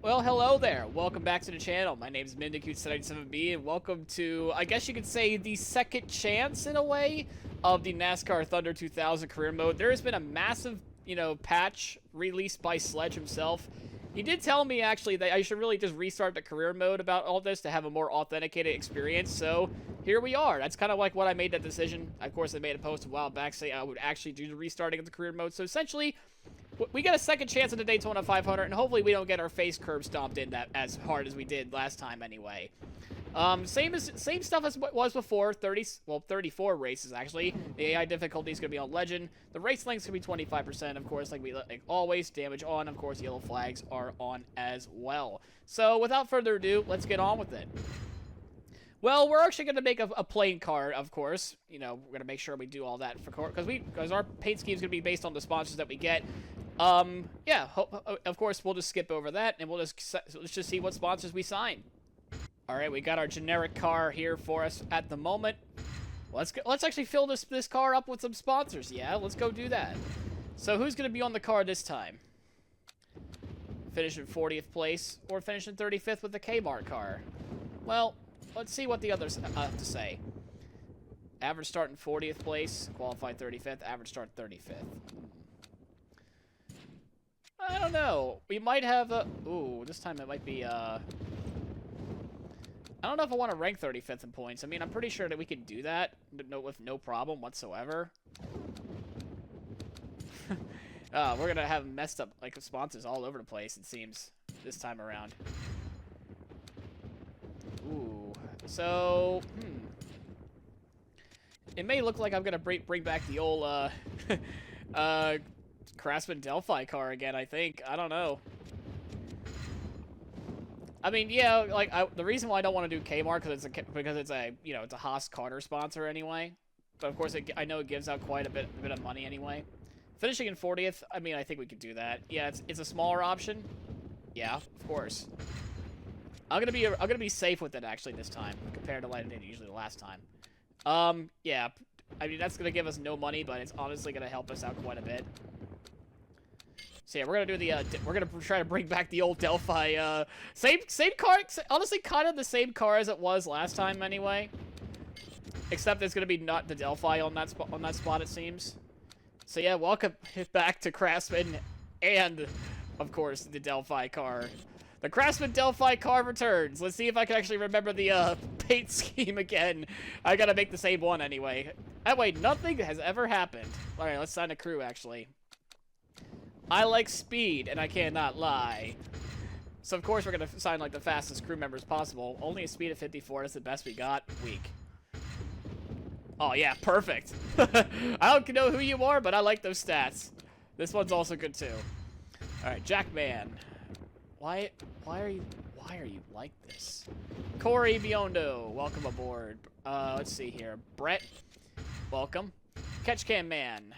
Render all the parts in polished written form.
Well, hello there. Welcome back to the channel. My name is Mindicute7b, and welcome to, I guess you could say, the second chance, in a way, of the NASCAR Thunder 2000 career mode. There has been a massive, patch released by Sledge himself. He did tell me, actually, that I should really just restart the career mode about all this to have a more authenticated experience, so here we are. That's kind of like what I made that decision. Of course, I made a post a while back saying I would actually do the restarting of the career mode, so essentially, we get a second chance at the Daytona 500, and hopefully we don't get our face curb stomped in that as hard as we did last time anyway. Same stuff as what was before, 34 races actually. The AI difficulty is going to be on Legend. The race length is going to be 25%, of course, like always. Damage on, of course, yellow flags are on as well. So, without further ado, let's get on with it. Well, we're actually going to make a playing card, of course. We're going to make sure we do all that because our paint scheme is going to be based on the sponsors that we get. Yeah, of course, we'll just skip over that, and let's just see what sponsors we sign. All right, we got our generic car here for us at the moment. Let's actually fill this car up with some sponsors. Yeah, let's go do that. So who's going to be on the car this time? Finish in 40th place or finish in 35th with the Kmart car? Well, let's see what the others have to say. Average start in 40th place, qualified 35th, average start 35th. I don't know. We might have a... Ooh, this time it might be, I don't know if I want to rank 35th in points. I mean, I'm pretty sure that we can do that with no problem whatsoever. We're going to have messed up, sponsors all over the place, it seems, this time around. Ooh. So, It may look like I'm going to bring back the old, Craftsman Delphi car again, I think. I don't know. I mean, yeah, the reason why I don't want to do Kmart because it's a Haas Carter sponsor anyway. But of course, I know it gives out quite a bit of money anyway. Finishing in 40th, I mean, I think we could do that. Yeah, it's a smaller option. Yeah, of course. I'm gonna be safe with it actually this time compared to like I did usually the last time. Yeah, I mean that's gonna give us no money, but it's honestly gonna help us out quite a bit. So yeah, we're gonna do the we're gonna try to bring back the old Delphi same car, honestly kind of the same car as it was last time anyway. Except it's gonna be not the Delphi on that spot it seems. So yeah, welcome back to Craftsman and of course the Delphi car. The Craftsman Delphi car returns. Let's see if I can actually remember the paint scheme again. I gotta make the same one anyway. That way nothing has ever happened. Alright, let's sign a crew actually. I like speed, and I cannot lie. So, of course, we're going to sign, like, the fastest crew members possible. Only a speed of 54. That's the best we got. Weak. Oh, yeah, perfect. I don't know who you are, but I like those stats. This one's also good, too. Alright, Jackman. Why are you like this? Corey Biondo, welcome aboard. Let's see here. Brett, welcome. Catchcam Man.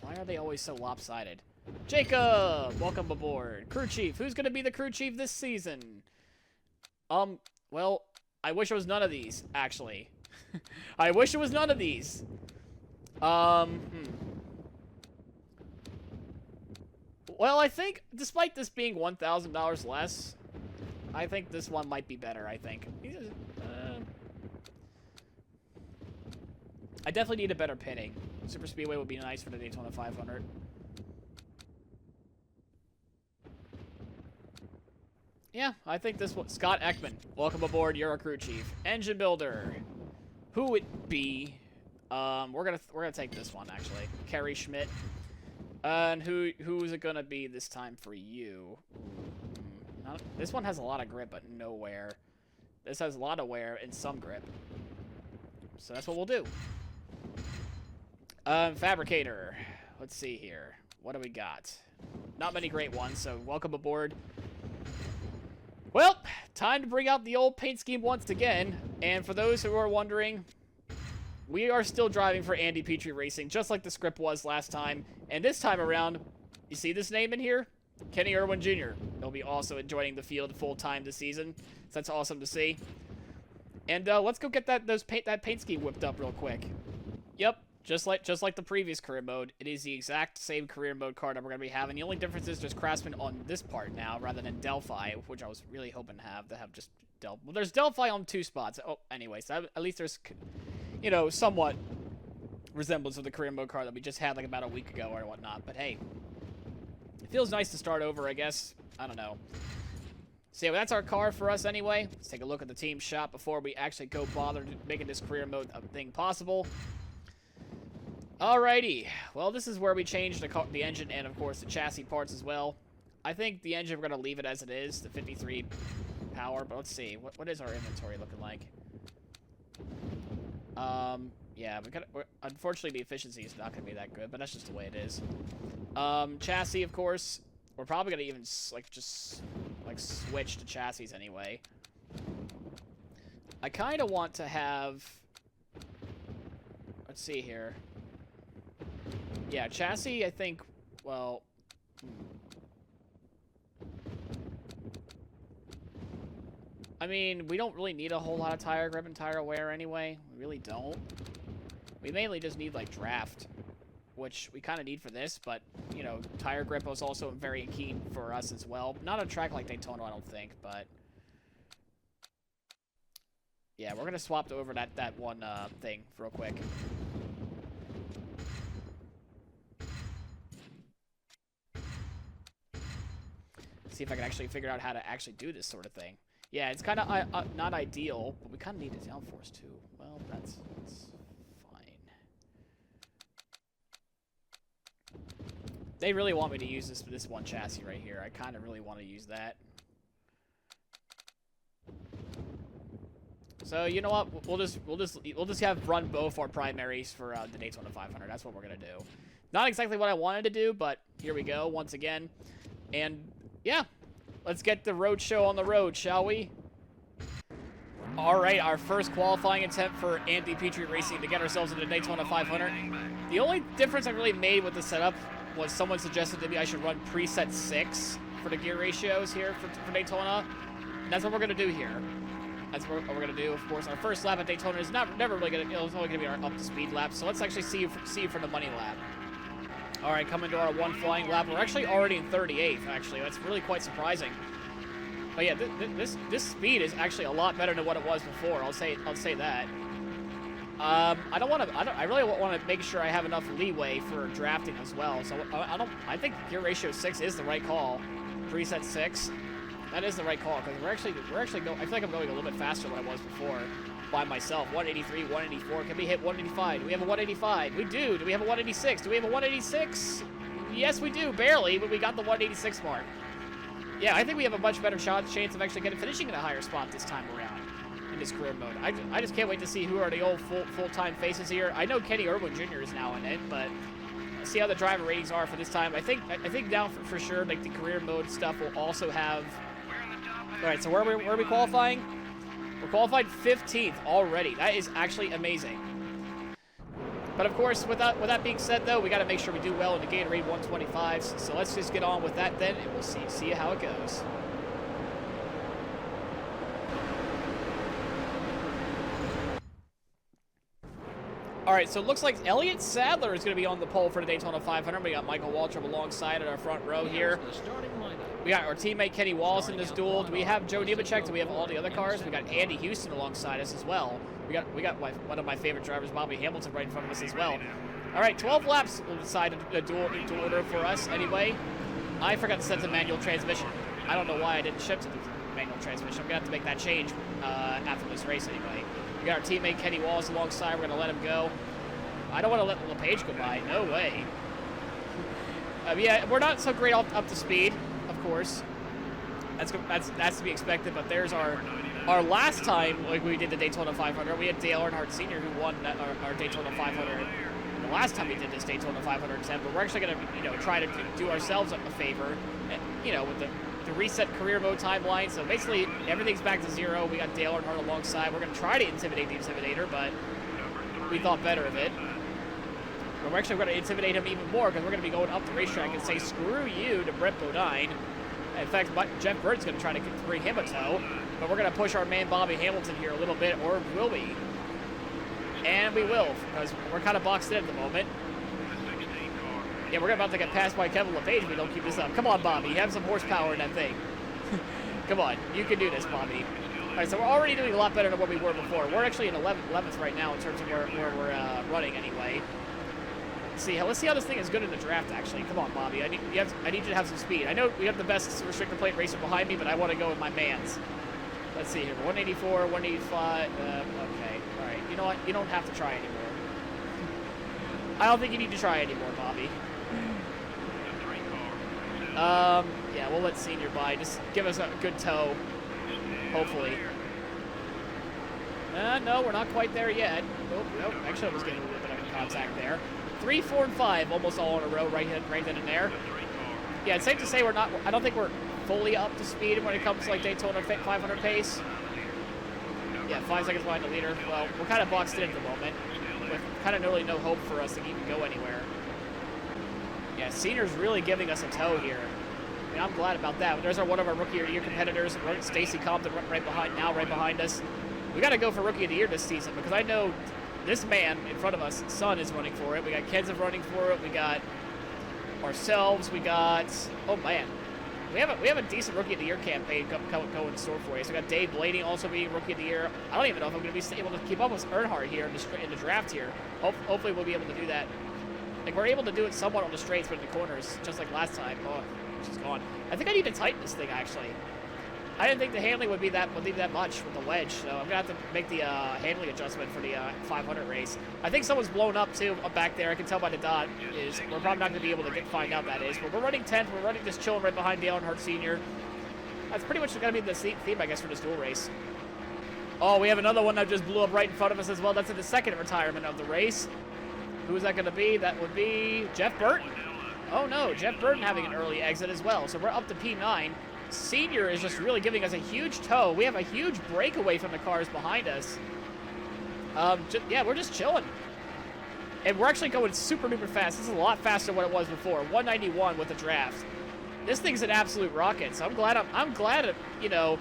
Why are they always so lopsided? Jacob, welcome aboard. Crew chief, who's gonna be the crew chief this season? Well, I wish it was none of these, actually. I wish it was none of these. Well, I think, despite this being $1,000 less, I think this one might be better, I think. I definitely need a better pitting. Super Speedway would be nice for the Daytona 500. Yeah, I think this one. Scott Ekman, welcome aboard. You're a crew chief. Engine builder. Who would be? We're gonna take this one actually. Kerry Schmidt. And who is it gonna be this time for you? This one has a lot of grip, but no wear. This has a lot of wear and some grip. So that's what we'll do. Fabricator. Let's see here. What do we got? Not many great ones, so welcome aboard. Well, time to bring out the old paint scheme once again. And for those who are wondering, we are still driving for Andy Petree Racing, just like the script was last time. And this time around, you see this name in here? Kenny Irwin Jr. He'll be also joining the field full-time this season. So that's awesome to see. And let's go get that paint scheme whipped up real quick. Yep. Just like the previous career mode, it is the exact same career mode car that we're going to be having. The only difference is there's Craftsman on this part now rather than Delphi, which I was really hoping to have just Well, there's Delphi on 2 spots. Oh, anyways, at least there's, you know, somewhat resemblance of the career mode car that we just had like about a week ago or whatnot. But hey, it feels nice to start over, I guess. I don't know. So yeah, well, that's our car for us anyway. Let's take a look at the team shop before we actually go bother making this career mode thing possible. Alrighty. Well, this is where we change the engine and, of course, the chassis parts as well. I think the engine, we're going to leave it as it is, the 53 power. But let's see. What is our inventory looking like? Yeah, unfortunately, the efficiency is not going to be that good, but that's just the way it is. Chassis, of course. We're probably going to even, just switch to chassis anyway. I kind of want to have... Let's see here. Yeah, chassis, I think, well... I mean, we don't really need a whole lot of tire grip and tire wear anyway. We really don't. We mainly just need, like, draft, which we kind of need for this, but, you know, tire grip was also very keen for us as well. Not a track like Daytona, I don't think, but... Yeah, we're going to swap over that one thing real quick. See if I can actually figure out how to actually do this sort of thing. Yeah, it's kind of not ideal, but we kind of need a downforce too. Well, that's fine. They really want me to use this one chassis right here. I kind of really want to use that. So you know what? We'll just have run both our primaries for the Daytona 500. That's what we're gonna do. Not exactly what I wanted to do, but here we go once again. And yeah, let's get the road show on the road, shall we? All right, our first qualifying attempt for Andy Petree Racing to get ourselves into Daytona 500. The only difference I really made with the setup was someone suggested to me I should run preset 6 for the gear ratios here for Daytona. And that's what we're gonna do here. That's what we're gonna do. Of course, our first lap at Daytona is never really gonna. It's only gonna be our up to speed lap. So let's actually see for the money lap. All right, coming to our one flying lap. We're actually already in 38th. Actually, that's really quite surprising. But yeah, this speed is actually a lot better than what it was before. I'll say that. I really want to make sure I have enough leeway for drafting as well. So I think gear ratio 6 is the right call. Preset 6. That is the right call, because we're actually going. I feel like I'm going a little bit faster than I was before by myself. 183, 184. Can we hit 185? Do we have a 185? We do. Do we have a 186? Do we have a 186? Yes, we do. Barely, but we got the 186 mark. Yeah, I think we have a much better chance of actually finishing in a higher spot this time around in this career mode. I just can't wait to see who are the old full-time faces here. I know Kenny Irwin Jr. is now in it, but let's see how the driver ratings are for this time. I think now for sure, like the career mode stuff will also have. All right, so where are we qualifying? We're qualified 15th already. That is actually amazing. But of course, with that being said, though, we got to make sure we do well in the Gatorade 125s. So let's just get on with that then, and we'll see how it goes. All right, so it looks like Elliott Sadler is going to be on the pole for the Daytona 500. We got Michael Waltrip alongside at our front row here. We got our teammate Kenny Wallace in this duel. Do we have Joe Nemechek? Do we have all the other cars? We got Andy Houston alongside us as well. We got one of my favorite drivers, Bobby Hamilton, right in front of us as well. All right, 12 laps will decide a duel order for us anyway. I forgot to set the manual transmission. I don't know why I didn't shift to the manual transmission. I'm going to have to make that change after this race anyway. We got our teammate Kenny Wallace alongside. We're going to let him go. I don't want to let LePage go by. No way. Yeah, we're not so great up to speed, of course. That's to be expected. But there's our last time, like we did the Daytona 500. We had Dale Earnhardt Sr. who won our Daytona 500. The last time we did this Daytona 500 attempt, but we're actually going to try to do ourselves a favor, with the reset career mode timeline. So basically, everything's back to 0. We got Dale Earnhardt alongside. We're going to try to intimidate the Intimidator, but we thought better of it. But we're actually going to intimidate him even more because we're going to be going up the racetrack and say, screw you to Brett Bodine. In fact, Jeff Burton's going to try to bring him a tow, but we're going to push our man Bobby Hamilton here a little bit, or will we? And we will, because we're kind of boxed in at the moment. Yeah, we're about to get passed by Kevin LePage if we don't keep this up. Come on, Bobby. You have some horsepower in that thing. Come on. You can do this, Bobby. All right, so we're already doing a lot better than what we were before. We're actually in 11th right now in terms of where we're running anyway. Let's see how this thing is good in the draft, actually. Come on, Bobby. I need you to have some speed. I know we have the best restrictor plate racer behind me, but I want to go with my mans. Let's see here. 184, 185. Okay. All right. You know what? You don't have to try anymore. I don't think you need to try anymore, Bobby. Yeah, we'll let Senior by. Just give us a good tow. Hopefully. No, we're not quite there yet. Nope. Actually, I was getting a little bit of contact there. 3, 4, and 5, almost all in a row, right then and there. Yeah, it's safe to say I don't think we're fully up to speed when it comes to like Daytona 500 pace. Yeah, 5 seconds behind the leader. Well, we're kind of boxed in at the moment, with kind of really no hope for us to even go anywhere. Yeah, Senior's really giving us a tow here. I mean, I'm glad about that. There's one of our Rookie of the Year competitors, Stacy Compton, right behind us. We got to go for Rookie of the Year this season because I know this man in front of us, Son, is running for it. We got Kenza running for it. We got ourselves. We got, oh man, we have a decent Rookie of the Year campaign going in store for you. So we got Dave Blaney also being Rookie of the Year. I don't even know if I'm going to be able to keep up with Earnhardt here in the draft here. Hopefully we'll be able to do that. Like, we're able to do it somewhat on the straights, but in the corners, just like last time. Oh, she's gone. I think I need to tighten this thing, actually. I didn't think the handling would be that much with the wedge, so I'm gonna have to make the handling adjustment for the 500 race. I think someone's blown up too up back there. I can tell by the dot. We're probably not gonna be able to find out that is. But we're running 10th. We're running just chilling right behind Dale Earnhardt Sr. That's pretty much gonna be the theme, I guess, for this dual race. Oh, we have another one that just blew up right in front of us as well. That's in the second retirement of the race. Who is that going to be? That would be Jeff Burton. Oh no, Jeff Burton having an early exit as well. So we're up to P9. Senior is just really giving us a huge tow. We have a huge breakaway from the cars behind us. Yeah, we're just chilling. And we're actually going super duper fast. This is a lot faster than what it was before. 191 with the draft. This thing's an absolute rocket. So I'm glad, you know,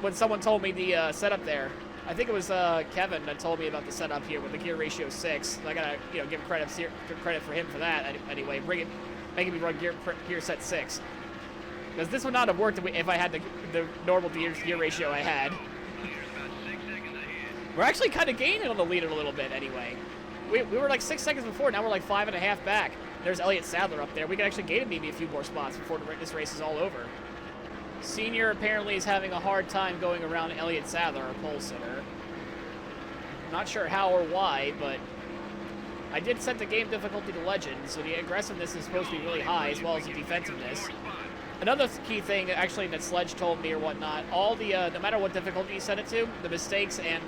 when someone told me the setup there. I think it was Kevin that told me about the setup here with the gear ratio 6. I gotta, you know, give credit for him for that. Anyway, making me run gear set 6, because this would not have worked if I had the normal gear ratio I had. We're actually kind of gaining on the leader a little bit. Anyway, we were like 6 seconds before. Now we're like 5.5 back. There's Elliott Sadler up there. We can actually gain maybe a few more spots before this race is all over. Senior apparently is having a hard time going around Elliott Sadler, our pole sitter. Not sure how or why, but I did set the game difficulty to legend, so the aggressiveness is supposed to be really high, as well as the defensiveness. Another key thing, actually, that Sledge told me or whatnot, all the, no matter what difficulty you set it to, the mistakes and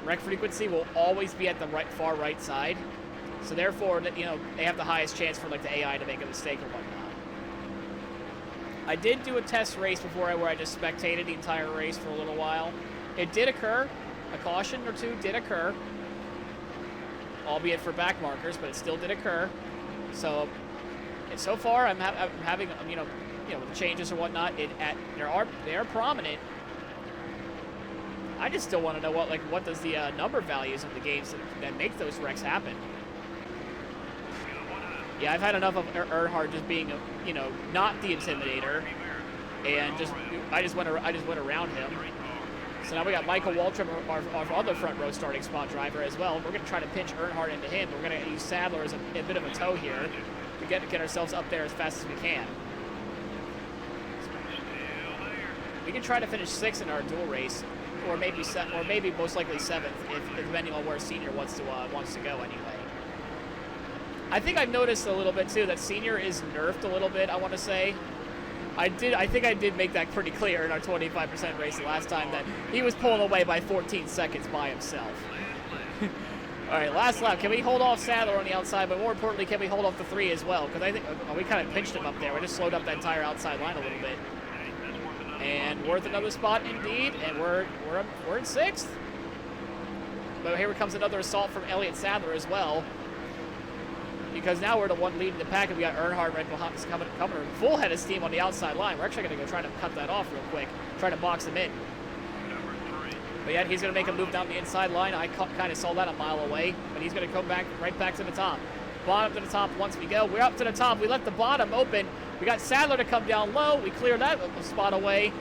wreck frequency will always be at the far right side. So therefore, you know, they have the highest chance for like the AI to make a mistake or whatnot. I did do a test race before where I just spectated the entire race for a little while. It did occur. A caution or two did occur, albeit for back markers, but it still did occur. So far, I'm having, you know, with the changes or whatnot, they are prominent. I just still want to know what does the number values of the games that make those wrecks happen. Yeah, I've had enough of Earnhardt just being, you know, not the intimidator, and I just went around him. So now we got Michael Waltrip, our other front row starting spot driver as well. We're going to try to pinch Earnhardt into him. We're going to use Sadler as a bit of a tow here to get ourselves up there as fast as we can. We can try to finish 6th in our dual race, or maybe most likely 7th, if depending on where Senior wants to go anyway. I think I've noticed a little bit too that Senior is nerfed a little bit. I want to say, I think I did make that pretty clear in our 25% race the last time that he was pulling away by 14 seconds by himself. All right, last lap. Can we hold off Sadler on the outside? But more importantly, can we hold off the 3 as well? Because I think we kind of pinched him up there. We just slowed up that entire outside line a little bit. And worth another spot indeed. And we're in 6th. But here comes another assault from Elliott Sadler as well. Because now we're the one leading the pack, and we got Earnhardt right behind us coming full head of steam on the outside line. We're actually going to go try to cut that off real quick, try to box him in. But yet he's going to make a move down the inside line. I kind of saw that a mile away, but he's going to come back right back to the top. Bottom to the top once we go. We're up to the top. We left the bottom open. We got Sadler to come down low. We cleared that spot away.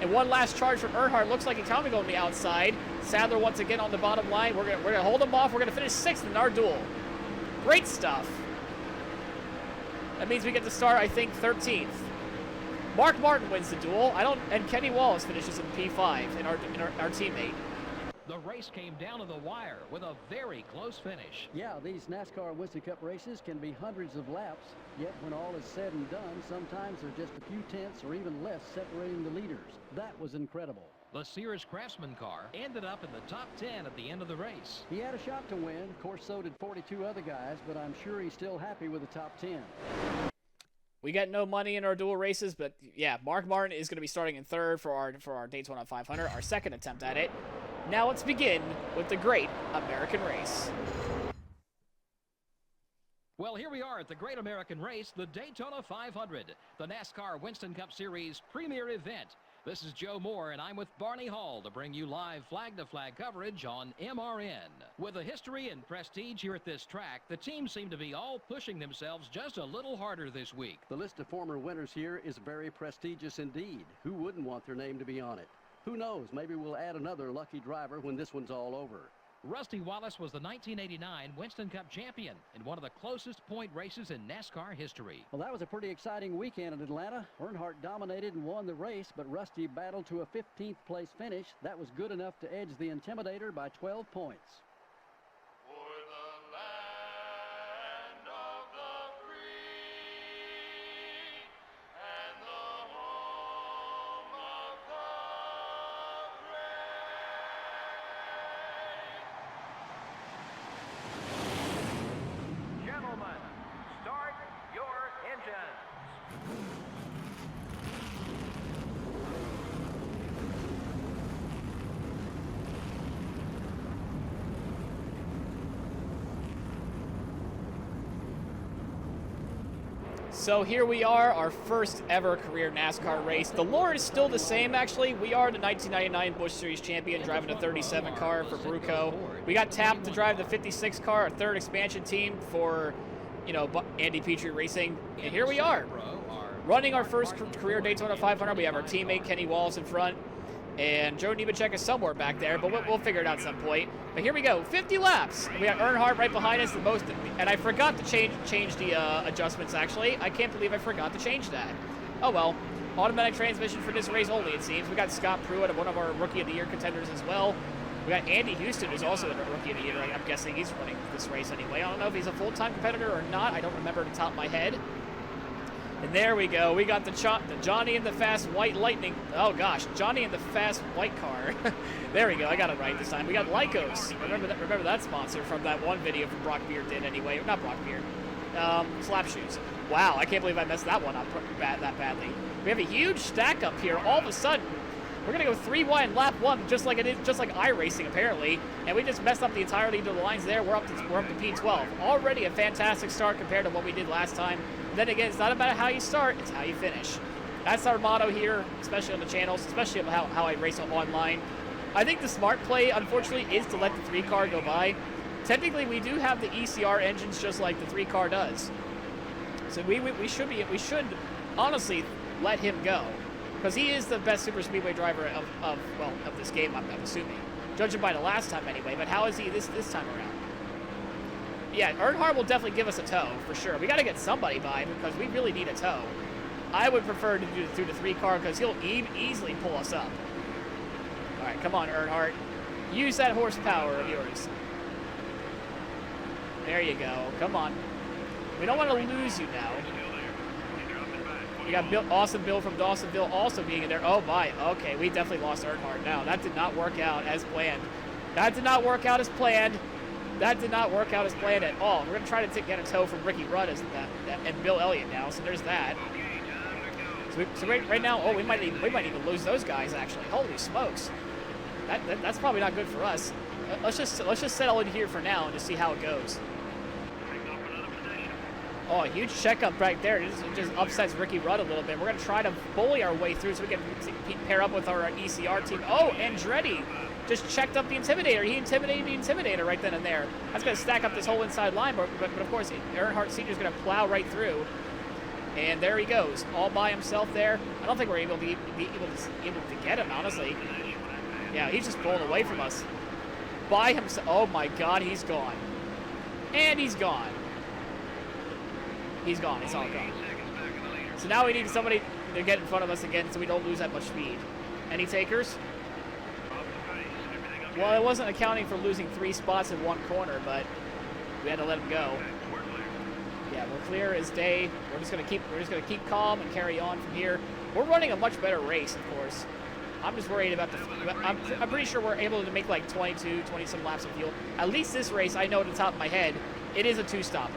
And one last charge from Earnhardt. Looks like he's coming on the outside. Sadler once again on the bottom line. We're gonna hold him off. We're gonna finish 6th in our duel. Great stuff. That means we get to start, I think, 13th. Mark Martin wins the duel. And Kenny Wallace finishes in P5 in our teammate. The race came down to the wire with a very close finish. Yeah, these NASCAR Winston Cup races can be hundreds of laps, yet when all is said and done, sometimes they're just a few tenths or even less separating the leaders. That was incredible. The Sears Craftsman car ended up in the top 10 at the end of the race. He had a shot to win. Of course, so did 42 other guys, but I'm sure he's still happy with the top 10. We got no money in our dual races, but yeah, Mark Martin is going to be starting in 3rd for our Daytona 500, our 2nd attempt at it. Now let's begin with the Great American Race. Well, here we are at the Great American Race, the Daytona 500, the NASCAR Winston Cup Series premier event. This is Joe Moore, and I'm with Barney Hall to bring you live flag-to-flag coverage on MRN. With a history and prestige here at this track, the teams seem to be all pushing themselves just a little harder this week. The list of former winners here is very prestigious indeed. Who wouldn't want their name to be on it? Who knows, maybe we'll add another lucky driver when this one's all over. Rusty Wallace was the 1989 Winston Cup champion in one of the closest point races in NASCAR history. Well, that was a pretty exciting weekend in Atlanta. Earnhardt dominated and won the race, but Rusty battled to a 15th place finish. That was good enough to edge the Intimidator by 12 points. So here we are, our first ever career NASCAR race. The lore is still the same, actually. We are the 1999 Busch Series champion, driving a 37 car for Brewco. We got tapped to drive the 56 car, our 3rd expansion team for, Andy Petree Racing. And here we are, running our first career Daytona 500. We have our teammate Kenny Wallace in front, and Joe Nemechek is somewhere back there, but we'll figure it out at some point. But here we go, 50 laps. We got Earnhardt right behind us, the most, and I forgot to change the adjustments, actually. I can't believe I forgot to change that. Oh well, automatic transmission for this race only, it seems. We got Scott Pruitt, one of our Rookie of the Year contenders as well. We got Andy Houston, who's also a Rookie of the Year. I'm guessing he's running this race anyway. I don't know if he's a full-time competitor or not. I don't remember at the top of my head. And there we go. We got the Johnny and the Fast White Lightning. Oh, gosh. Johnny and the Fast White car. There we go. I got it right this time. We got Lycos. Remember that sponsor from that one video from Brock Beard did anyway. Not Brock Beard. Slap Shoes. Wow, I can't believe I messed that one up that badly. We have a huge stack up here. All of a sudden, we're going to go 3 wide in lap 1, just like iRacing, apparently. And we just messed up the entirety of the lines there. We're up to P12. Already a fantastic start compared to what we did last time. Then again, it's not about how you start, it's how you finish. That's our motto here, especially on the channels, especially how I race online. I think the smart play, unfortunately, is to let the 3 car go by. Technically, we do have the ECR engines just like the 3 car does. So we should honestly let him go, because he is the best super speedway driver of this game, I'm assuming. Judging by the last time anyway, but how is he this time around? Yeah, Earnhardt will definitely give us a tow, for sure. We got to get somebody by, because we really need a tow. I would prefer to do it through the 3 car, because he'll easily pull us up. All right, come on, Earnhardt. Use that horsepower of yours. There you go. Come on. We don't want to lose you now. We got Awesome Bill from Dawsonville also being in there. Oh, my. Okay, we definitely lost Earnhardt now. That did not work out as planned. That did not work out as planned. That did not work out as planned at all. We're going to try to get a tow from Ricky Rudd and Bill Elliott now, so there's that. So right now, oh, we might even lose those guys, actually. Holy smokes. That's probably not good for us. Let's just settle in here for now and just see how it goes. Oh, a huge checkup right there. It just upsets Ricky Rudd a little bit. We're going to try to bully our way through so we can pair up with our ECR team. Oh, Andretti just checked up the Intimidator. He intimidated the Intimidator right then and there. That's going to stack up this whole inside line, but of course, Earnhardt Sr. is going to plow right through. And there he goes, all by himself there. I don't think we're able to get him, honestly. Yeah, he's just pulling away from us. By himself. Oh my God, he's gone. And he's gone. He's gone. It's all gone. So now we need somebody to get in front of us again so we don't lose that much speed. Any takers? Well, it wasn't accounting for losing 3 spots in one corner, but we had to let him go. Yeah, we're clear as day. We're just gonna keep calm and carry on from here. We're running a much better race, of course. I'm just worried about I'm pretty sure we're able to make like 20 some laps of fuel. At least this race, I know at the top of my head, it is a 2-stopper.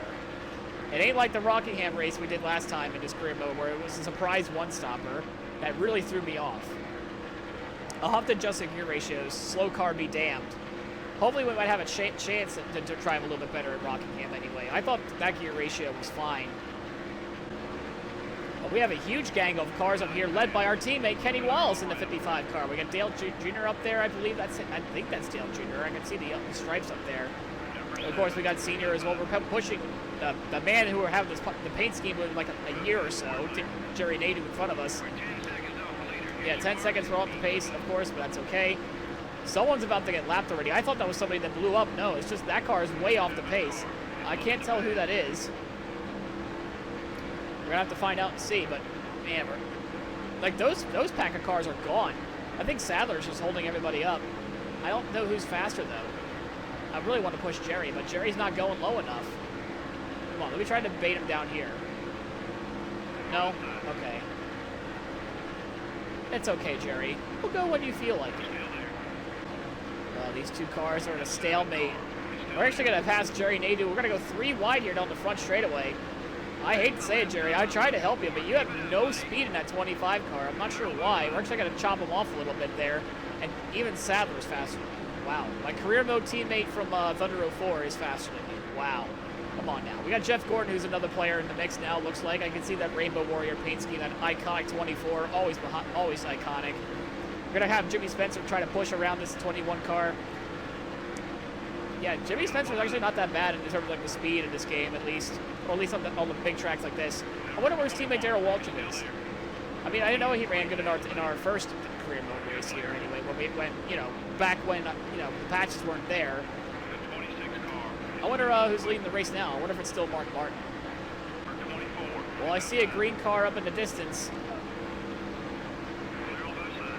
It ain't like the Rockingham race we did last time in this career mode where it was a surprise 1-stopper that really threw me off. I'll have to adjust the gear ratios. Slow car be damned. Hopefully we might have a chance to drive a little bit better at Rockingham anyway. I thought that gear ratio was fine. But we have a huge gang of cars up here led by our teammate Kenny Wallace in the 55 car. We got Dale Jr. up there. I think that's Dale Jr. I can see the stripes up there. Of course, we got Senior as well. We're pushing the man who are having the paint scheme with like a year or so, Jerry Nadeau in front of us. Yeah, 10 seconds we're off the pace, of course, but that's okay. Someone's about to get lapped already. I thought that was somebody that blew up. No, it's just that car is way off the pace. I can't tell who that is. We're gonna have to find out and see, but man, like those pack of cars are gone. I think Sadler's just holding everybody up. I don't know who's faster though. I really want to push Jerry, but Jerry's not going low enough. Come on, let me try to bait him down here. No? Okay. It's okay, Jerry. We'll go when you feel like it. These two cars are in a stalemate. We're actually going to pass Jerry Nadeau. We're going to go 3 wide here down the front straightaway. I hate to say it, Jerry. I tried to help you, but you have no speed in that 25 car. I'm not sure why. We're actually going to chop him off a little bit there. And even Sadler's faster. Wow. My career mode teammate from Thunder 04 is faster than me. Wow. Come on now. We got Jeff Gordon, who's another player in the mix now, looks like. I can see that Rainbow Warrior paint scheme, that iconic 24, always iconic. We're going to have Jimmy Spencer try to push around this 21 car. Yeah, Jimmy Spencer's actually not that bad in terms of like the speed in this game, at least. Or at least on the big tracks like this. I wonder where his teammate Darrell Waltrip is. I mean, I didn't know he ran good in our first career mode race here anyway, back when the patches weren't there. I wonder who's leading the race now. I wonder if it's still Mark Martin. Well, I see a green car up in the distance.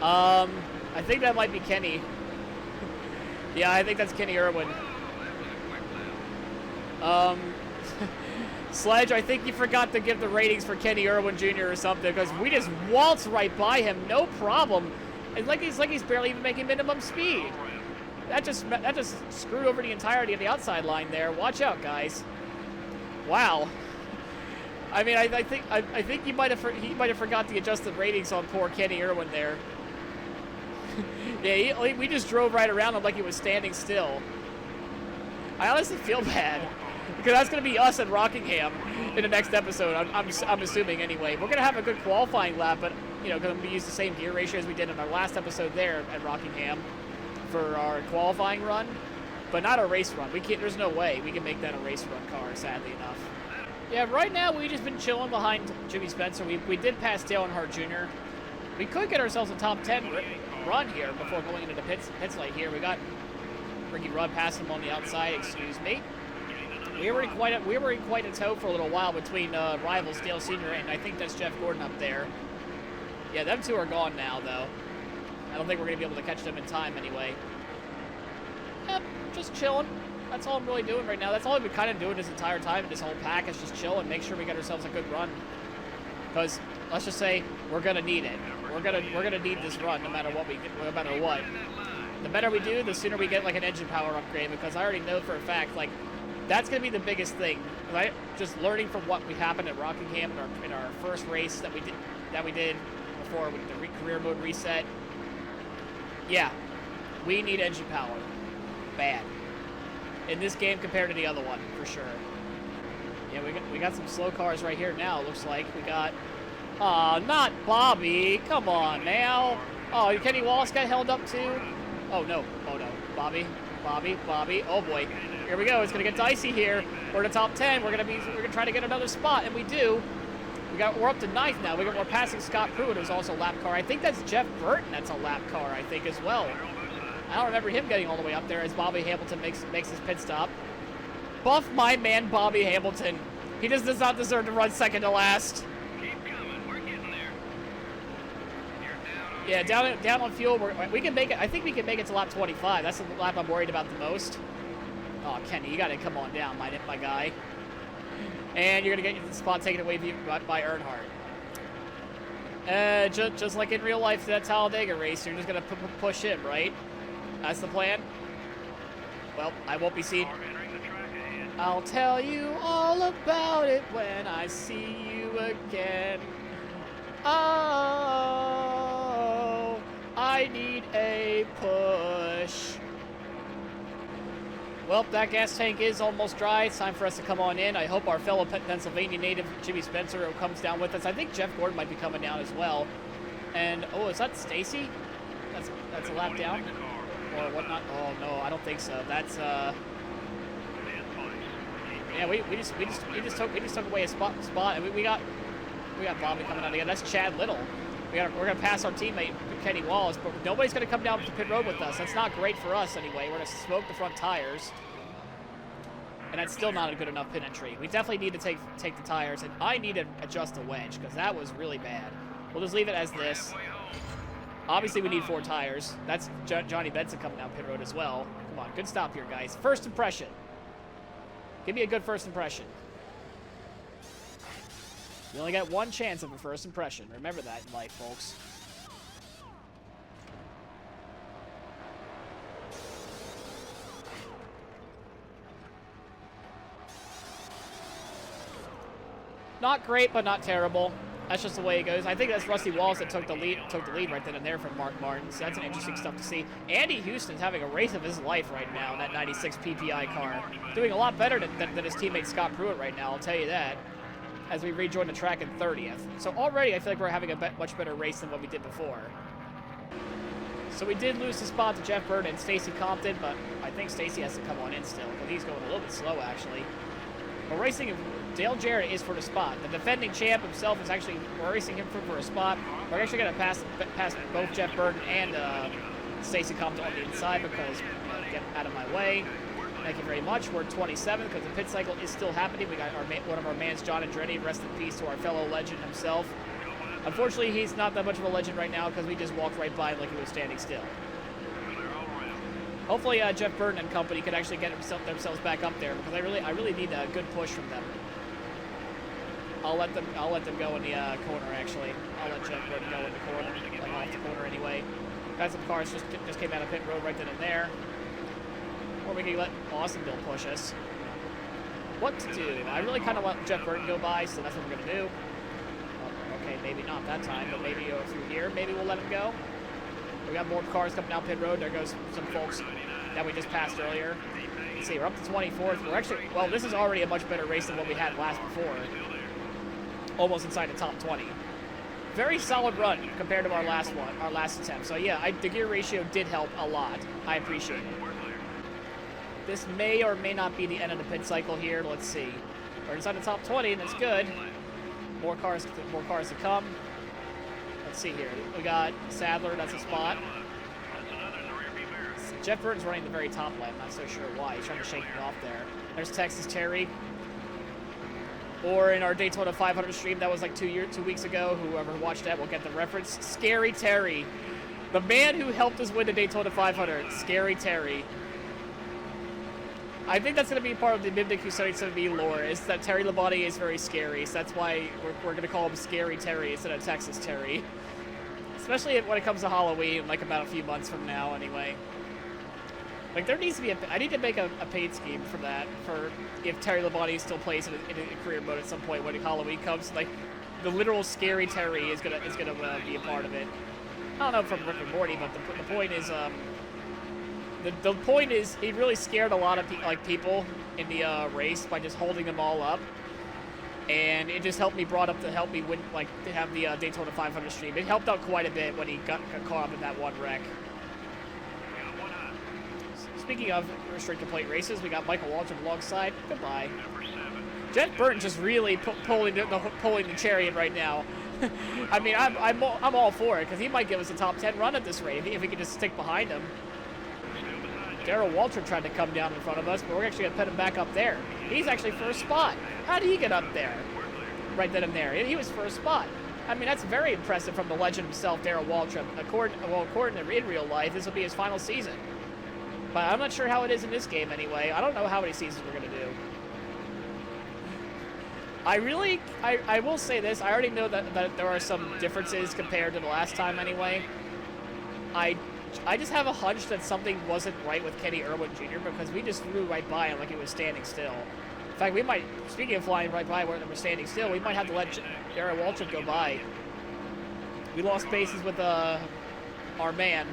I think that might be Kenny. Yeah, I think that's Kenny Irwin. Sledge, I think you forgot to give the ratings for Kenny Irwin Jr. or something, because we just waltz right by him, no problem. It's like he's barely even making minimum speed. That just screwed over the entirety of the outside line there. Watch out, guys. Wow. I mean, I think he might have forgot to adjust the ratings on poor Kenny Irwin there. Yeah, we just drove right around him like he was standing still. I honestly feel bad because that's going to be us at Rockingham in the next episode. I'm assuming anyway. We're going to have a good qualifying lap, but because we use the same gear ratio as we did in our last episode there at Rockingham for our qualifying run, but not a race run. We can't. There's no way we can make that a race run car, sadly enough. Yeah, right now we've just been chilling behind Jimmy Spencer. We did pass Dale Earnhardt Jr. We could get ourselves a top 10 run here before going into the pits lane here. We got Ricky Rudd passing him on the outside. Excuse me. We were in quite a tow for a little while between rivals Dale Sr. and I think that's Jeff Gordon up there. Yeah, them two are gone now though. I don't think we're gonna be able to catch them in time anyway. Yep, just chilling. That's all I'm really doing right now. That's all I've been kind of doing this entire time in this whole pack is just chill and make sure we get ourselves a good run. Because let's just say we're gonna need it. We're gonna need this run no matter what The better we do, the sooner we get like an engine power upgrade, because I already know for a fact like that's gonna be the biggest thing. Right? Just learning from what we happened at Rockingham in our first race that we did before with the career mode reset. Yeah, we need engine power. Bad. In this game compared to the other one, for sure. Yeah, we got some slow cars right here now. Looks like we got. Not Bobby. Come on now. Oh, Kenny Wallace got held up too. Oh no. Oh no. Bobby. Oh boy. Here we go. It's gonna get dicey here. We're in the top 10. We're gonna try to get another spot, and we do. We're up to 9th now. We're passing Scott Pruitt, who's also a lap car. I think that's Jeff Burton. That's a lap car, I think, as well. I don't remember him getting all the way up there as Bobby Hamilton makes his pit stop. Buff my man Bobby Hamilton. He just does not deserve to run second to last. Keep coming. We're getting there. Yeah, down on fuel. We can make it. I think we can make it to lap 25. That's the lap I'm worried about the most. Oh, Kenny, you got to come on down, my guy. And you're going to get the spot taken away by Earnhardt. Just like in real life, that Talladega race, you're just going to push him, right? That's the plan? Well, I won't be seen. I'll tell you all about it when I see you again. Oh, I need a push. Well, that gas tank is almost dry. It's time for us to come on in. I hope our fellow Pennsylvania native, Jimmy Spencer, comes down with us. I think Jeff Gordon might be coming down as well. And, oh, is that Stacy? That's a lap down? Or whatnot? Oh, no, I don't think so. That's, yeah, we just took away a spot, and we got Bobby coming down again. That's Chad Little. We're gonna pass our teammate Kenny Wallace, but nobody's gonna come down to pit road with us. That's not great for us anyway. We're gonna smoke the front tires, and that's still not a good enough pit entry. We definitely need to take the tires, and I need to adjust the wedge because that was really bad. We'll just leave it as this. Obviously, we need 4 tires. That's Johnny Benson coming down pit road as well. Come on, good stop here, guys. First impression. Give me a good first impression. You only got one chance of a first impression. Remember that in life, folks. Not great, but not terrible. That's just the way it goes. I think that's Rusty Wallace that took the lead right then and there from Mark Martin. So that's an interesting stuff to see. Andy Houston's having a race of his life right now in that 96 PPI car. Doing a lot better than his teammate Scott Pruitt right now, I'll tell you that, as we rejoin the track in 30th. So already I feel like we're having a much better race than what we did before. So we did lose the spot to Jeff Burton and Stacy Compton, but I think Stacy has to come on in still, because he's going a little bit slow, actually. We're racing Dale Jarrett is for the spot. The defending champ himself is actually, we're racing him for a spot. We're actually going to pass both Jeff Burton and Stacy Compton on the inside because, get out of my way. Thank you very much. We're 27th because the pit cycle is still happening. We got one of our mans, John Andretti. Rest in peace to our fellow legend himself. Unfortunately, he's not that much of a legend right now because we just walked right by him like he was standing still. Hopefully, Jeff Burton and company can actually get themselves back up there because I really need a good push from them. I'll let them go in the corner. Actually, I'll let Jeff Burton go in the corner, like off the corner anyway. Got some cars just came out of pit road right then and there. Or we can let Austinville push us. What to do? I really kind of want Jeff Burton to go by, so that's what we're going to do. Okay, maybe not that time, but maybe through here, maybe we'll let him go. We got more cars coming down pit road. There goes some folks that we just passed earlier. Let's see, we're up to 24th. We're actually, well, this is already a much better race than what we had last before. Almost inside the top 20. Very solid run compared to our last attempt. So yeah, the gear ratio did help a lot. I appreciate it. This may or may not be the end of the pit cycle here. Let's see. We're inside the top 20, and that's good. More cars to come. Let's see here. We got Sadler. That's a spot. Jeff Burton's running the very top lane. I'm not so sure why. He's trying to shake me off there. There's Texas Terry. Or in our Daytona 500 stream, that was like 2 weeks ago. Whoever watched that will get the reference. Scary Terry. The man who helped us win the Daytona 500. Scary Terry. I think that's going to be part of the Mimdick Q77B lore, is that Terry Labonte is very scary. So that's why we're going to call him Scary Terry instead of Texas Terry. Especially when it comes to Halloween, like about a few months from now anyway. Like, there needs to be I need to make a paid scheme for that, for if Terry Labonte still plays in a career mode at some point when Halloween comes. Like, the literal Scary Terry is gonna be a part of it. I don't know from Rick and Morty, but the point is, the point is he really scared a lot of people in the race by just holding them all up. and it just helped me help me win, like, to have the Daytona 500 stream. It helped out quite a bit when he got caught up in that one wreck. Speaking of restricted plate races, we got Michael Waltrip alongside. Goodbye. Jeff Burton just really pulling the chariot right now. I mean, I'm all for it because he might give us a top 10 run at this rate if we could just stick behind him. Darrell Waltrip tried to come down in front of us, but we're actually gonna put him back up there. He's actually first spot. How did he get up there? Right then and there. He was first spot. I mean, that's very impressive from the legend himself, Darrell Waltrip. According to in real life, this will be his final season. But I'm not sure how it is in this game anyway. I don't know how many seasons we're going to do. I will say this. I already know that there are some differences compared to the last time anyway. I just have a hunch that something wasn't right with Kenny Irwin Jr. because we just flew right by him like he was standing still. In fact, we might, speaking of flying right by where we're standing still, we might have to let Darrell Waltrip go by. We lost bases with our man,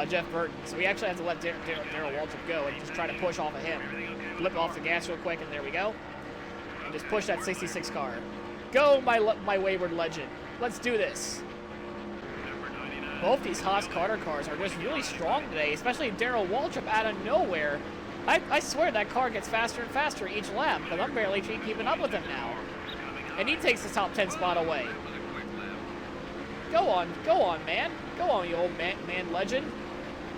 Jeff Burton. So we actually have to let Darrell Waltrip go and just try to push off of him. Flip off the gas real quick, and there we go. And just push that 66 car. Go, my wayward legend. Let's do this. Both these Haas Carter cars are just really strong today, especially Darrell Waltrip out of nowhere. I swear that car gets faster and faster each lap, because I'm barely keeping up with him now. And he takes the top 10 spot away. Go on, man. Go on, you old man legend.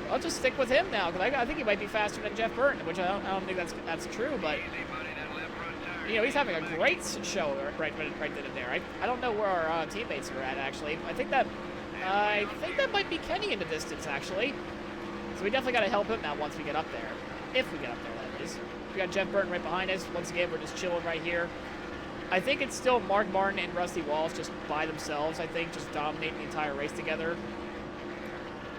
I'll just stick with him now, because I think he might be faster than Jeff Burton, which I don't think that's true, but you know, he's having a great show right then and there. I don't know where our teammates are at, actually. I think that might be Kenny in the distance, actually. So we definitely got to help him out once we get up there. If we get up there, that is. We got Jeff Burton right behind us. Once again, we're just chilling right here. I think it's still Mark Martin and Rusty Walsh just by themselves, I think, just dominating the entire race together.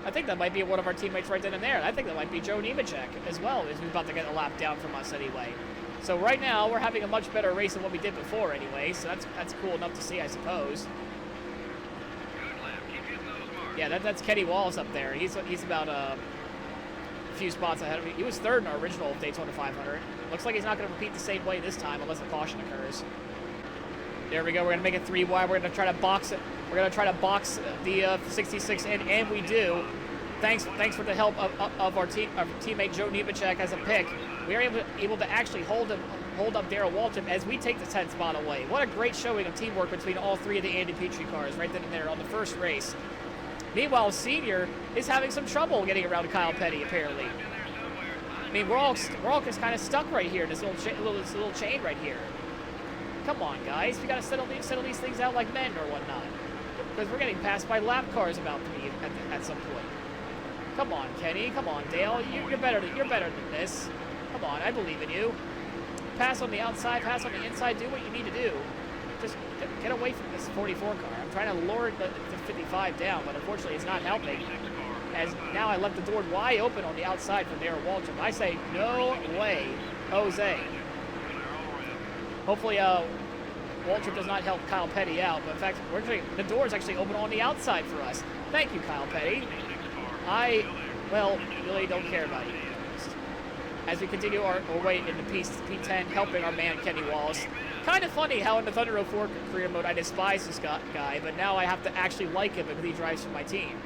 I think that might be one of our teammates right then and there. I think that might be Joe Nemechek as well, as he's about to get a lap down from us anyway. So right now, we're having a much better race than what we did before anyway, so that's cool enough to see, I suppose. Yeah, that's Kenny Wallace up there. He's about a few spots ahead of me. He was third in our original Daytona 500. Looks like he's not going to repeat the same way this time unless a caution occurs. There we go. We're going to make it 3 wide. We're going to try to box it. We're going to try to box the 66 in, and we do. Thanks for the help of our teammate Joe Nemechek as a pick. We are able to actually hold up Darrell Waltrip as we take the 10th spot away. What a great showing of teamwork between all 3 of the Andy Petree cars right then and there on the first race. Meanwhile, Senior is having some trouble getting around Kyle Petty, apparently. I mean, we're all just kind of stuck right here in this little chain right here. Come on, guys. We got to settle these things out like men or whatnot. Because we're getting passed by lap cars about to be at some point. Come on, Kenny. Come on, Dale. You're better than this. Come on, I believe in you. Pass on the outside, pass on the inside. Do what you need to do. Just get away from this 44 car. I'm trying to lure the 55 down, but unfortunately it's not helping. As now I left the door wide open on the outside for Darrell Waltrip. I say, no way, Jose. Hopefully, Waltrip does not help Kyle Petty out, but in fact, the door is actually open on the outside for us. Thank you, Kyle Petty. Well, really don't care about you. As we continue our way into P10, helping our man Kenny Wallace. Kind of funny how in the Thunder 04 career mode I despise this guy, but now I have to actually like him because he drives for my team.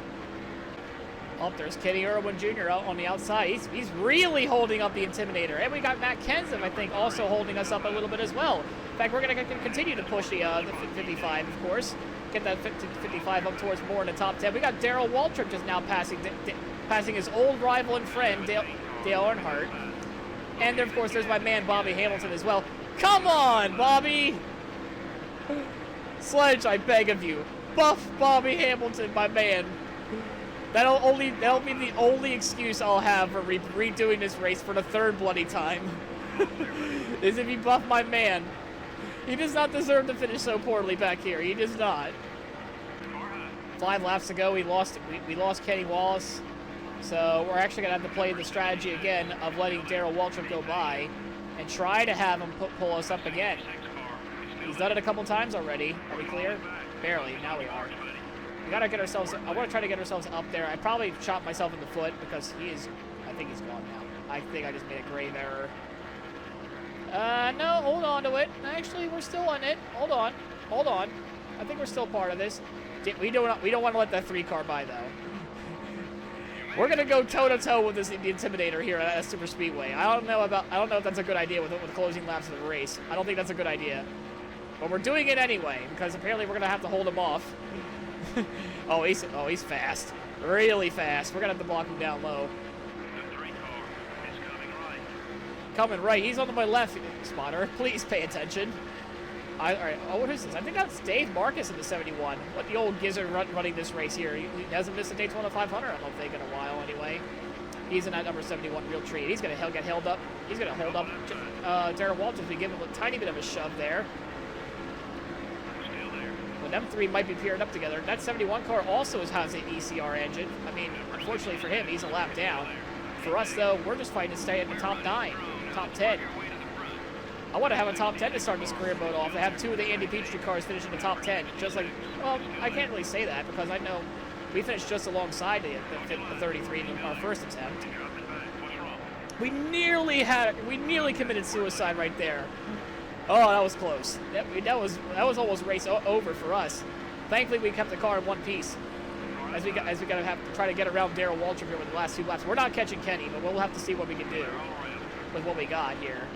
Oh, there's Kenny Irwin Jr. out on the outside. He's really holding up the Intimidator. And we got Matt Kenseth, I think, also holding us up a little bit as well. In fact, we're going to continue to push the 55, of course. Get that 55 up towards more in the top 10. We got Darrell Waltrip just now passing his old rival and friend, Dale Earnhardt. And, of course, there's my man, Bobby Hamilton, as well. Come on, Bobby! Sledge, I beg of you. Buff Bobby Hamilton, my man. That'll be the only excuse I'll have for redoing this race for the 3rd bloody time. Is if you buff my man. He does not deserve to finish so poorly back here. He does not. 5 laps ago, we lost Kenny Wallace. So we're actually going to have to play the strategy again of letting Darrell Waltrip go by and try to have him pull us up again. He's done it a couple times already. Are we clear? Barely. Now we are. We got to get ourselves... I want to try to get ourselves up there. I probably shot myself in the foot because I think he's gone now. I think I just made a grave error. No, hold on to it. Actually, we're still on it. Hold on. Hold on. I think we're still part of this. We don't want to let that 3-car by, though. We're gonna go toe-to-toe with the Intimidator here at Super Speedway. I don't know if that's a good idea with closing laps of the race. I don't think that's a good idea. But we're doing it anyway, because apparently we're gonna have to hold him off. Oh, he's fast. Really fast. We're gonna have to block him down low. The 3-car is coming right. Coming right. He's on my left, spotter. Please pay attention. All right. Oh, what is this? I think that's Dave Marcus in the 71. What the old gizzard running this race here. He hasn't missed a Daytona 500, I don't think, in a while anyway. He's in that number 71 real treat. He's going to get held up. He's going to hold up Darrell Walters. We give him a tiny bit of a shove there. Still there. Well, them three might be paired up together. That 71 car also has an ECR engine. I mean, unfortunately for him, he's a lap down. For us, though, we're just fighting to stay in the top 9, top 10. I want to have a top 10 to start this career mode off. I have 2 of the Andy Petree cars finish in the top 10. Just like, well, I can't really say that because I know we finished just alongside the 33 in our first attempt. We nearly committed suicide right there. Oh, that was close. That was almost race over for us. Thankfully, we kept the car in one piece. As we gotta have to try to get around Darrell Waltrip here with the last 2 laps. We're not catching Kenny, but we'll have to see what we can do with what we got here.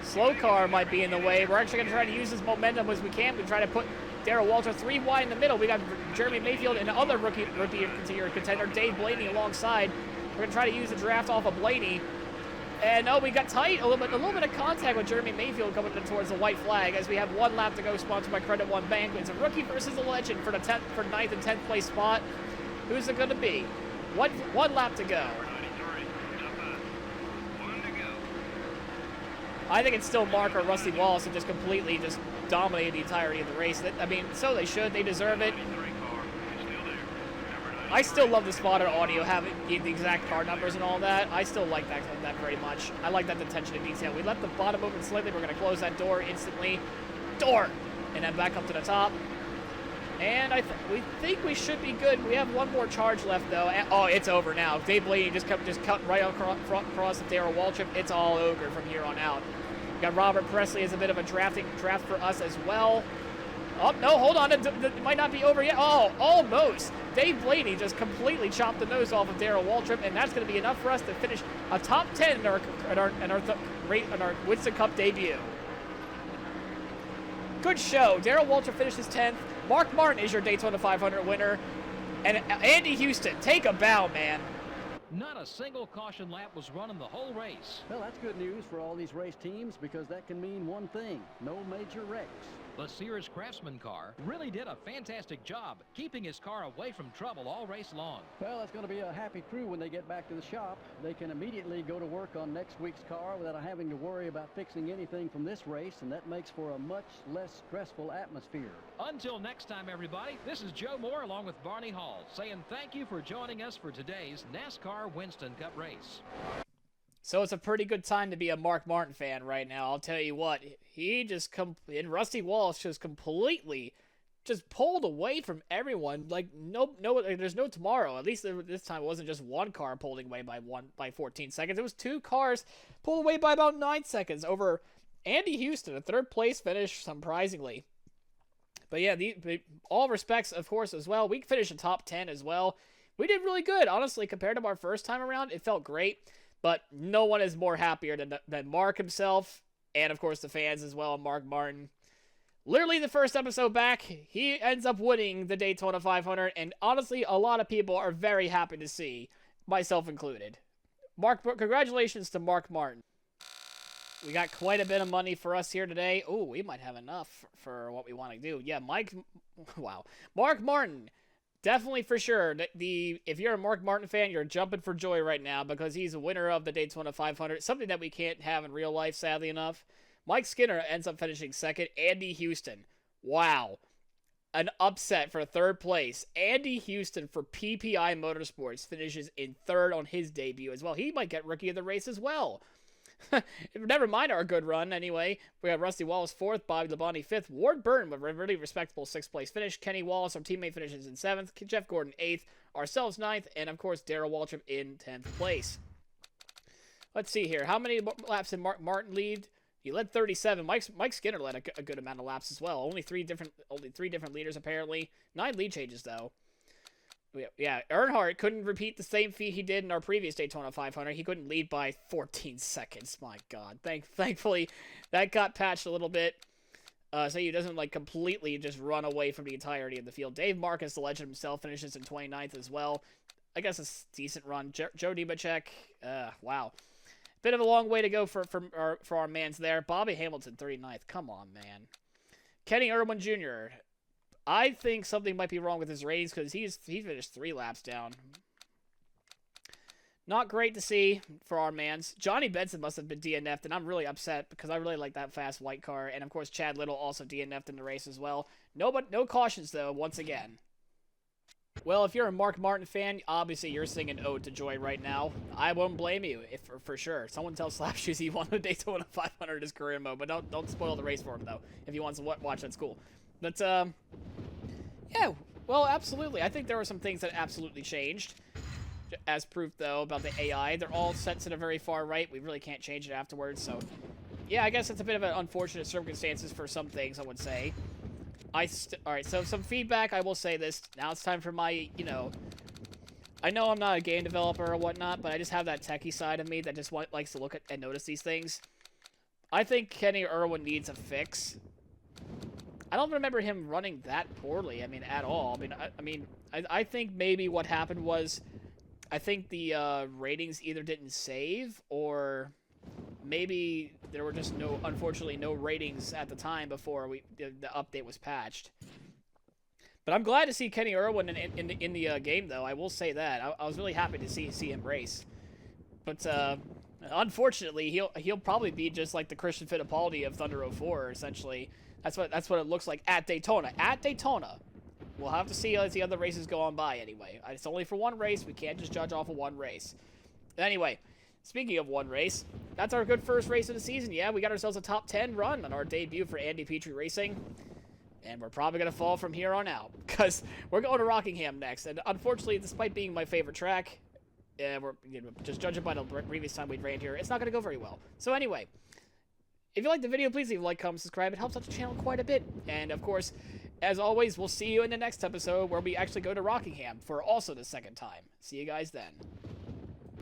Slow car might be in the way. We're actually going to try to use as momentum as we can. We try to put Darrell Walter 3 wide in the middle. We got Jeremy Mayfield and other rookie interior contender, Dave Blaney, alongside. We're going to try to use the draft off of Blaney. And oh, we got tight. A little bit of contact with Jeremy Mayfield coming in towards the white flag as we have 1 lap to go, sponsored by Credit One Bank. It's a rookie versus a legend for the 9th and 10th place spot. Who's it going to be? One lap to go. I think it's still Mark or Rusty Wallace who just completely dominated the entirety of the race. I mean, so they should. They deserve it. I still love the spotter audio, having the exact car numbers and all that. I still like that very much. I like that attention to detail. We left the bottom open slightly. We're going to close that door instantly. Door! And then back up to the top. And we think we should be good. We have 1 more charge left, though. Oh, it's over now. Dave Blaney just cut right across the Darrell Waltrip. It's all over from here on out. We got Robert Presley as a bit of a draft for us as well. Oh, no, hold on. It might not be over yet. Oh, almost. Dave Blaney just completely chopped the nose off of Darrell Waltrip, and that's going to be enough for us to finish a top 10 in our Winston Cup debut. Good show. Darrell Waltrip finishes 10th. Mark Martin is your Daytona 500 winner. And Andy Houston, take a bow, man. Not a single caution lap was run in the whole race. Well, that's good news for all these race teams because that can mean one thing: no major wrecks. The Sears Craftsman car really did a fantastic job keeping his car away from trouble all race long. Well, it's going to be a happy crew when they get back to the shop. They can immediately go to work on next week's car without having to worry about fixing anything from this race, and that makes for a much less stressful atmosphere. Until next time, everybody, this is Joe Moore along with Barney Hall saying thank you for joining us for today's NASCAR Winston Cup race. So it's a pretty good time to be a Mark Martin fan right now. I'll tell you what, he and Rusty Wallace just completely pulled away from everyone. Like there's no tomorrow. At least this time it wasn't just 1 car pulling away by 14 seconds. It was 2 cars pulled away by about 9 seconds over Andy Houston, a 3rd place finish, surprisingly. But yeah, all respects, of course, as well. We finished in top 10 as well. We did really good, honestly, compared to our first time around. It felt great. But no one is more happier than Mark himself, and of course the fans as well, Mark Martin. Literally the first episode back, he ends up winning the Daytona 500, and honestly, a lot of people are very happy to see, myself included. Congratulations to Mark Martin. We got quite a bit of money for us here today. Oh, we might have enough for what we want to do. Yeah, Mark Martin. Definitely for sure. If you're a Mark Martin fan, you're jumping for joy right now because he's a winner of the Daytona 500, something that we can't have in real life, sadly enough. Mike Skinner ends up finishing 2nd. Andy Houston. Wow. An upset for 3rd place. Andy Houston for PPI Motorsports finishes in 3rd on his debut as well. He might get Rookie of the Race as well. Never mind our good run, anyway. We got Rusty Wallace 4th, Bobby Labonte 5th, Ward Burton with a really respectable 6th place finish, Kenny Wallace, our teammate, finishes in 7th, Jeff Gordon 8th, ourselves 9th, and of course Darrell Waltrip in 10th place. Let's see here. How many laps did Martin lead? He led 37. Mike Skinner led a good amount of laps as well. Only three different leaders apparently. 9 lead changes though. Yeah, Earnhardt couldn't repeat the same feat he did in our previous Daytona 500. He couldn't lead by 14 seconds. My God. Thankfully, that got patched a little bit. So he doesn't like completely just run away from the entirety of the field. Dave Marcus, the legend himself, finishes in 29th as well. I guess a decent run. Joe Nemechek, wow. Bit of a long way to go for our mans there. Bobby Hamilton, 39th. Come on, man. Kenny Irwin Jr. I think something might be wrong with his ratings because he finished 3 laps down. Not great to see for our mans. Johnny Benson must have been DNF'd, and I'm really upset because I really like that fast white car. And, of course, Chad Little also DNF'd in the race as well. No cautions, though, once again. Well, if you're a Mark Martin fan, obviously you're singing Ode to Joy right now. I won't blame you, for sure. Someone tell Slapshoes he won the Daytona 500 in his career mode, but don't spoil the race for him, though. If he wants to watch, that's cool. But, yeah, well, absolutely. I think there were some things that absolutely changed. As proof, though, about the AI. They're all set to the very far right. We really can't change it afterwards, so... Yeah, I guess it's a bit of an unfortunate circumstances for some things, I would say. Alright, so some feedback, I will say this. Now it's time for my, I know I'm not a game developer or whatnot, but I just have that techie side of me that just likes to look at and notice these things. I think Kenny Irwin needs a fix. I don't remember him running that poorly, at all. I think maybe what happened was, I think the ratings either didn't save, or maybe there were just unfortunately no ratings at the time before the update was patched. But I'm glad to see Kenny Irwin in the game, though. I will say that I was really happy to see him race. But unfortunately, he'll probably be just like the Christian Fittipaldi of Thunder 04, essentially. That's what it looks like at Daytona. At Daytona. We'll have to see as the other races go on by anyway. It's only for one race. We can't just judge off of one race. Anyway, speaking of one race, that's our good first race of the season. Yeah, we got ourselves a top 10 run on our debut for Andy Petree Racing. And we're probably going to fall from here on out, because we're going to Rockingham next. And unfortunately, despite being my favorite track, we're just judging by the previous time we'd ran here, it's not going to go very well. So anyway, if you liked the video, please leave a like, comment, subscribe. It helps out the channel quite a bit. And of course, as always, we'll see you in the next episode where we actually go to Rockingham for also the second time. See you guys then.